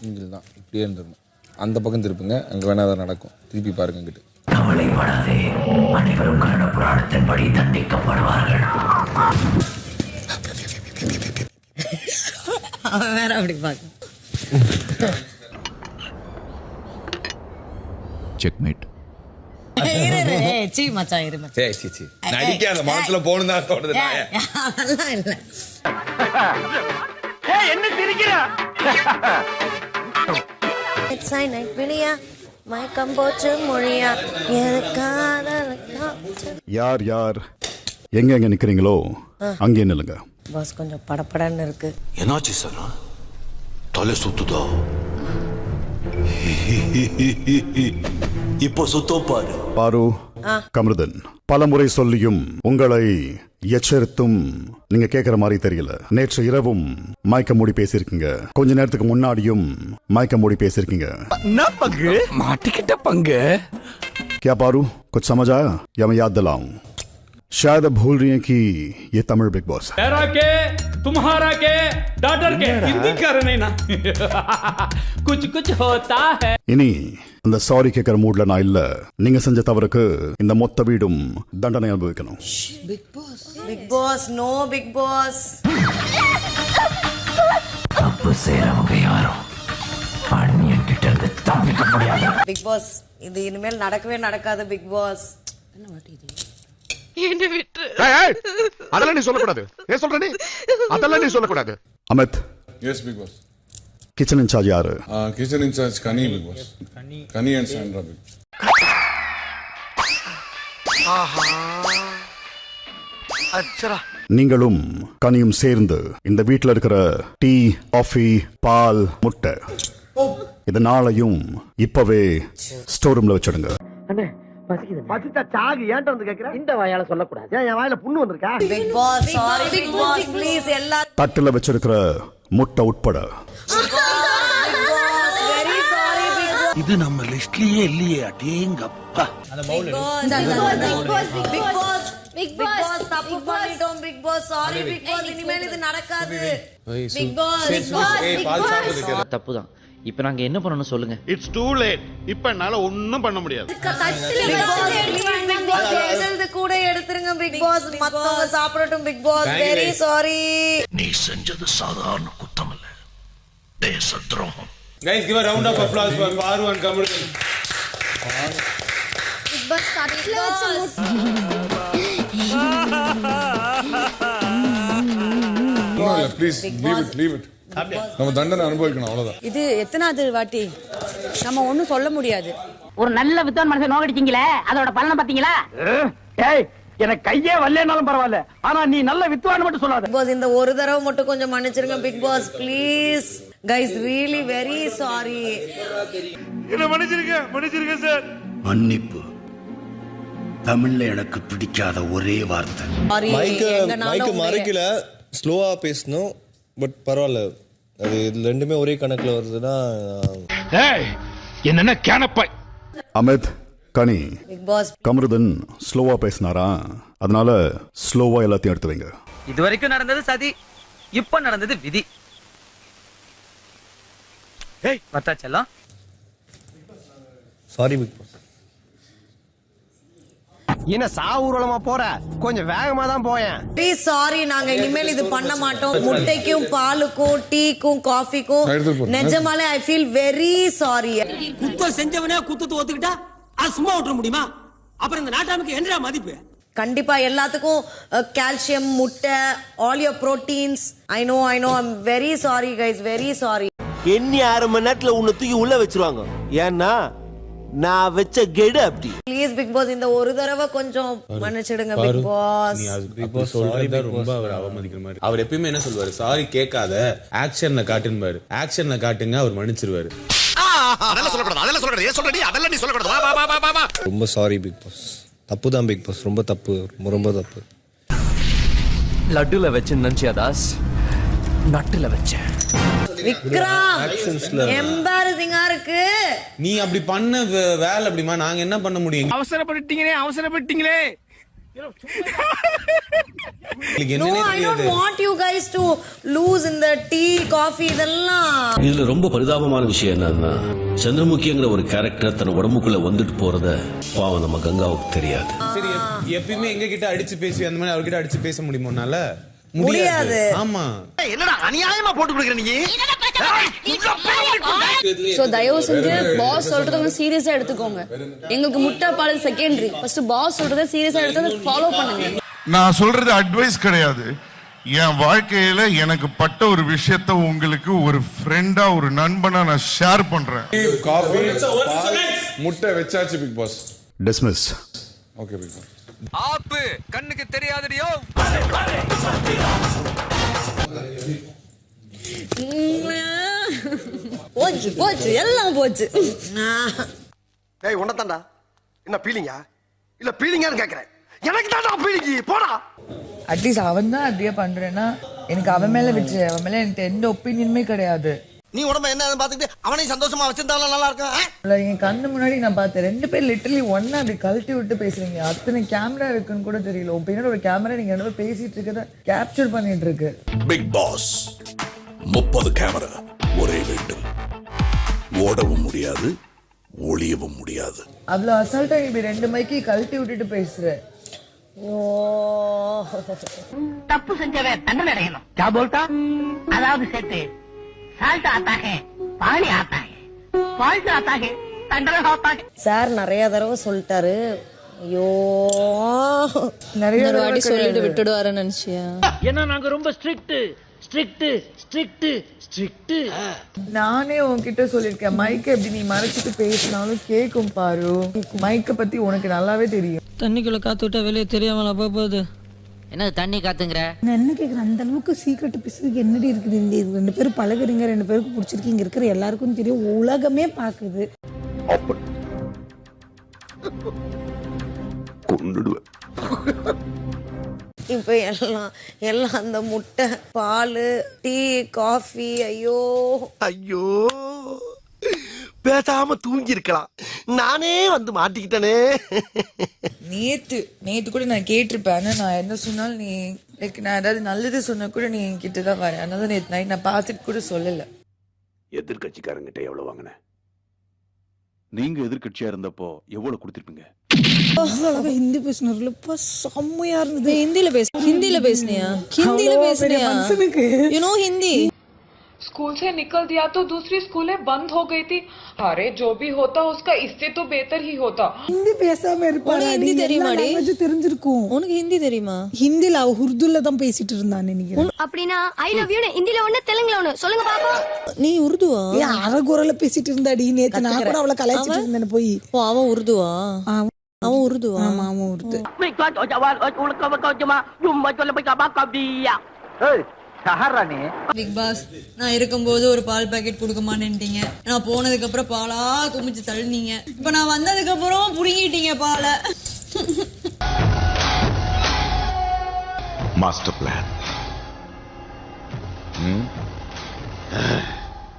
இங்கில் தான் இப்படியே இருந்துடணும். அந்த பக்கம் திருப்புங்க, அங்கே வேணா தான் நடக்கும். திருப்பி பாருங்க இங்கிட்டு. கவலைப்படாதே, அனைவரும் கருட புராணத்தின்படி தண்டிக்கப்படுவார்கள். அவன் வேற அப்படி பார்க்க. செக்மேட். சீ மச்சான் இரு மச்சான். சரி சரி சரி, நடிக்காத மனசுல போகணும் தான் தோணுது. அதெல்லாம் இல்ல. என்ன சிரிக்கிற? மயக்கம் போச்சு மொழியா யார் யார் எங்க எங்க நிக்கிறீங்களோ அங்கே நில்லுங்க. பாஸ் கொஞ்சம் படபடன்னு இருக்கு. என்னாச்சு சார்? தலை சுத்துதா? இப்போ சுத்தம் பாரு. பாரு, கமருதன், பலமுறை சொல்லியும் உங்களை எச்சரித்தும் நீங்க கேட்கிற மாதிரி தெரியல. நேற்று இரவும் மயக்க மூடி பேசியிருக்கீங்க, கொஞ்ச நேரத்துக்கு முன்னாடியும் மயக்க மூடி பேசியிருக்கீங்க. பங்கு மாட்டிக்கிட்ட பங்கு. क्या पारू कुछ समझ आया या मैं याद दिलाऊं? शायद अब भूल रही हैं कि ये तमिल बिग बॉस है. के तुम्हारा के डॉटर के हिंदी कर नहीं ना. कुछ कुछ होता है. இனி அந்த சாரி கேட்கிற மூட்ல நான் இல்ல. நீங்க செஞ்ச தவறுக்கு இந்த மொத்த வீடும் தண்டனை அனுபவிக்கணும். Bigg Boss no Bigg Boss. தப்பு செய்யறவங்க யாரும் அண்ணியன் கிட்ட இருந்து தப்பிக்க முடியாது. பிக் பாஸ் இது இனிமேல் நடக்கவே நடக்காது. பிக் பாஸ் அதெல்லாம் நீ சொல்லக்கூடாது. ஏன் சொல்ற நீ? அதெல்லாம் நீ சொல்லக்கூடாது. Amit, yes Bigg Boss. Kitchen in charge யாரு? Kitchen in charge Kani Bigg Boss. Kani and Sandra Bigg. நீங்களும் கனியும் சேர்ந்து இந்த வீட்டில் இருக்கிற டீ, காஃபி, பால், முட்டை இது நாளையும் இப்பவே ஸ்டோர் ரூம்ல வச்சிடுங்க. பசிச்சா சாகு ஏன்ட்ட வந்து கேக்குற? இந்த வாயால சொல்லக்கூடாது. ஏன் என் வாயில புண்ணு வந்திருக்கா? Bigg Boss sorry Bigg Boss please எல்லாரும் தட்டுல வச்சிருக்கிற முட்டை உட்பட. Very sorry Bigg Boss. இது நம்ம லிஸ்ட்லயே இல்லையே. அடேங்கப்பா. பிக் பாஸ் தப்பு பண்ணிட்டோம். Bigg Boss sorry Bigg Boss இனிமேல் இது நடக்காது. பிக் பாஸ் தப்புதான். இப்ப நாங்க என்ன பண்ணணும் சொல்லுங்க. It's too late. இப்ப என்னால ஒண்ணும் பண்ண முடியாது. கூட எடுத்துருங்க பிக் பாஸ். மத்தவங்க சாப்பிடட்டும் பிக் பாஸ். Very sorry. நீ செஞ்சது சாதாரண குத்தம் இல்ல, தேச துரோகம். Guys, give a round of applause for Paru and Kamuran. Bigg Boss Please leave it. நம்ம தண்டனை அனுபவிக்கணும், அவ்வளவுதான். இது எத்தனாவது வாட்டி நம்ம ஒண்ணும் சொல்ல முடியாது. ஒரு நல்ல வித்வான் மனுஷன் நோகடிச்சீங்களே, அதோட பலனை பாத்தீங்களா? ஏய், எனக்கு கையே வரலனாலும் பரவாயில்ல, ஆனா நீ நல்ல வித்வான் மட்டும் சொல்லாத. பிக் பாஸ் இந்த ஒரு தடவை மட்டும் கொஞ்சம் மன்னிச்சிருங்க Bigg Boss please. Guys really very sorry. என்ன மன்னிச்சிருங்க சார். மன்னிப்பு தமிழ்ல எனக்கு பிடிக்காத ஒரே வார்த்தை. மைக்கு மறைக்கல, ஸ்லோவா பேசணும். பட் பரவாயில்ல, அது ரெண்டுமே ஒரே கணக்குல வருதுன்னா. என்னென்ன கேனப்பாய். அமித், கனி, பிக் பாஸ் கமருதன் ஸ்லோவா பேசினாரா, அதனால ஸ்லோவா எல்லாத்தையும் எடுத்து வைங்க. இது வரைக்கும் நடந்தது சதி, இப்ப நடந்தது விதி. ஏய் பத்தாச்செல்லாம். Sorry Bigg pass. என்ன சாவுரலமா போற? கொஞ்சம் வேகமா தான் போயேன். Please sorry. நாங்க இனிமேல் இது பண்ண மாட்டோம். முட்டைக்கும் பாலுக்கும் டீக்கும் காஃபிக்கும் நிஜமாலே ஐ ஃபீல் வெரி சாரி. குத்தம் செஞ்சவனே குத்தத்தை ஒத்துக்கிட்டா அது சும்மா விட்டுற முடியுமா? அப்புறம் இந்த நாட்டாமுக்கு என்னடா மதிப்பு? கண்டிப்பா எல்லாத்துக்கும் கால்சியம், முட்டை, all your proteins. I know I'm very sorry guys, very sorry. எண்ணி 6 மணி நேரத்துல உன்னை தூக்கி உள்ள வச்சிருவாங்க. ஏன்னா நான் வச்ச கெடு அப்படி. ப்ளீஸ் பிக் பாஸ் இந்த ஒரு தடவை கொஞ்சம் மன்னிச்சிடுங்க பிக் பாஸ். பிக் பாஸ் சொல்றதா ரொம்ப அவர் அவமதிக்கிற மாதிரி. அவர் எப்பயுமே என்ன சொல்வாரு, சாரி கேட்காத, ஆக்ஷன்ல காட்டுன்பாரு. ஆக்ஷன்ல காட்டுங்க, அவர் மன்னிச்சிருவாரு. அதெல்லாம் சொல்லக்கூடாது. ஏன் சொல்ற நீ? அதெல்லாம் நீ சொல்லக்கூடாது. வா. ரொம்ப சாரி பிக் பாஸ். தப்பு தான் பிக் பாஸ், ரொம்ப தப்பு, ரொம்ப தப்பு. லட்டுல வச்சு நினைச்சியா தாஸ்? நட்டுல வச்சேன். விக்ரம் எம்பாரசிங்கா இருக்கு. நீ அப்படி பண்ண வேலை அப்படிமா, நாங்க என்ன பண்ண முடியும்? அவசரப்பட்டீங்களே. No, I don't want you guys to lose in the tea, coffee இதெல்லாம். இதுல ரொம்ப பரிதாபமான விஷயம் என்னன்னா சந்திரமுகிங்கிற ஒரு கேரக்டர் தன் உடம்புக்குள்ள வந்துட்டு போறத பாவம் நம்ம கங்காவுக்கு தெரியாது. சரி எப்பயுமே எங்க கிட்ட அடிச்சு பேசி அந்த மாதிரி அவர்கிட்ட அடிச்சு பேச முடியுமோனால முடியாது. ஆமா. என்னடா அநியாயமா போட்டு கொடுக்குற நீ? சோ தயவு செஞ்சு பாஸ் சொல்றத சீரியஸா எடுத்துக்கோங்க. எங்களுக்கு முட்டை பால் செகண்டரி. ஃபர்ஸ்ட் பாஸ் சொல்றத சீரியஸா எடுத்து ஃபாலோ பண்ணுங்க. நான் சொல்றது அட்வைஸ் கிடையாது. என் வாழ்க்கையில எனக்கு பட்ட ஒரு விஷயத்தை உங்களுக்கு ஒரு ஃப்ரெண்டா ஒரு நண்பனா நான் ஷேர் பண்றேன். காஃபி முட்டை வெச்சாச்சு big boss. Dismiss. Okay big boss. ஆப்பு கண்ணுக்கு தெரியாதடியோ. போச்சு போச்சு எல்லாம் போச்சு. ஏய் உன்னதான்டா. என்ன பீலிங்கா? இல்ல பீலிங்கான்னு கேக்குறேன். எனக்கு தான்டா பீலிங்கி போடா. அட்லீஸ்ட் அவன் தான் அப்படியே பண்றேன்னா எனக்கு அவன் மேல விட்டு அவன் மேல எனக்கு எந்த ஒப்பீனியனுமே கிடையாது. நீ உடம்ப என்ன பாத்துக்கிட்டு அவனையும் சந்தோஷமா வச்சிருந்தாலும் நல்லா இருக்கும். என் கண்ணு முன்னாடி நான் பார்த்தேன் 2 பேர் லிட்டரலி ஒன்னா அப்படி கழட்டி விட்டு பேசுறீங்க. அத்தனை கேமரா இருக்குன்னு கூட தெரியல. உன் பின்னாடி ஒரு கேமரா நீங்க 2 பேர் பேசிட்டு இருக்கத கேப்சர் பண்ணிட்டு இருக்கு. பிக் பாஸ் 30 கேமரா ஒரே வேண்டும். ஓடவும் முடியாது ஒளியவும் முடியாது. அவ்வளவு அசால்ட்டா இப்படி 2 மைக்கை கழட்டி விட்டுட்டு பேசுற. தப்பு செஞ்சவன் தண்டனை அடையணும். क्या बोलता? அதாவது செட்டு சால்ட் आता है पानी आता है फाल्ट आता है தண்டனை होता है. சார் நிறைய தடவை சொல்லிட்டாரு. ஐயோ நிறைய வாட்டி சொல்லிட்டு விட்டுடுவாருன்னு நினைச்சியா? ஏன்னா நாங்க ரொம்ப ஸ்ட்ரிக்ட். நானே உன்கிட்ட சொல்லிருக்கேன் மைக்க எப்படி நீ மறைச்சிட்டு பேசினாலும் கேக்கும் பாரு. மைக்க பத்தி உனக்கு நல்லாவே தெரியும். தண்ணிக்குள்ள காத்து விட்டா வெளியே தெரியாமல போகுது. என்னது தண்ணி காத்துங்கற? நான் என்ன கேக்குறேன், அந்த அளவுக்கு சீக்கிரட் பேசுறதுக்கு என்னடி இருக்குது? இந்த 2 பேரும் பழகுறீங்க, 2 பேருக்கு பிடிச்சிருக்கீங்க, இருக்கிற எல்லாருக்கும் தெரியும், உலகமே பாக்குது. இப்ப எல்லாம் அந்த முட்டை பால் டீ காஃபி. ஐயோ பேசாம தூங்கி இருக்கலாம். நானே வந்து மாட்டிக்கிட்டனே. நேத்து கூட நான் கேட்டிருப்பேன். நான் என்ன சொன்னாலும் நீ நான் ஏதாவது நல்லது சொன்ன கூட நீ கிட்டதான் வரேன். அதனால நேற்று நைட் நான் பார்த்துட்டு கூட சொல்லல. எதிர்கட்சிக்காரங்கிட்ட எவ்வளவு வாங்கின? நீங்க எதிர்கட்சியா இருந்தப்போ எவ்வளவு கொடுத்திருப்பீங்க? அழகா ஹிந்தி பேசினார்ல, செம்மையா இருந்தது. ஹிந்தில பேசுனியா? You know Hindi? स्कूल से निकल दिया तो दूसरी स्कूलें बंद हो गई थी. अरे जो भी होता उसका इससे तो बेहतर ही होता. ஹிந்தி பேசாம இருப்பாரு. ஹிந்தி தெரியுமாடி? தெரிஞ்சிருக்கும். உனக்கு ஹிந்தி தெரியுமா? ஹிந்தில உருதுல தான் பேசிட்டு இருந்தான் நினைக்கிறேன். அப்படினா ஐ லவ் யூ ஹிந்தில ஒண்ணு தெலுங்குல ஒண்ணு சொல்லுங்க பாப்போம். நீ உருதுவா? அரகுரல பேசிட்டு இருந்தாடி. நேத்து நான் கூட அவளை கலாய்ச்சிட்டு இருந்தேன் போய். ஓ அவன் உருதுவா? அவன் உருதுவா? ஆமா அவன் உருது. பிக் பாஸ் நான் இருக்கும்போது ஒரு பால் பாக்கெட் கொடுக்கமாட்டேன்ட்டீங்க. நான் போனதுக்கு அப்புறம் பாலா குமிச்சு தள்ளினீங்க. இப்ப நான் வந்ததுக்கு அப்புறம் புடுங்கிட்டீங்க பாலை. Master plan.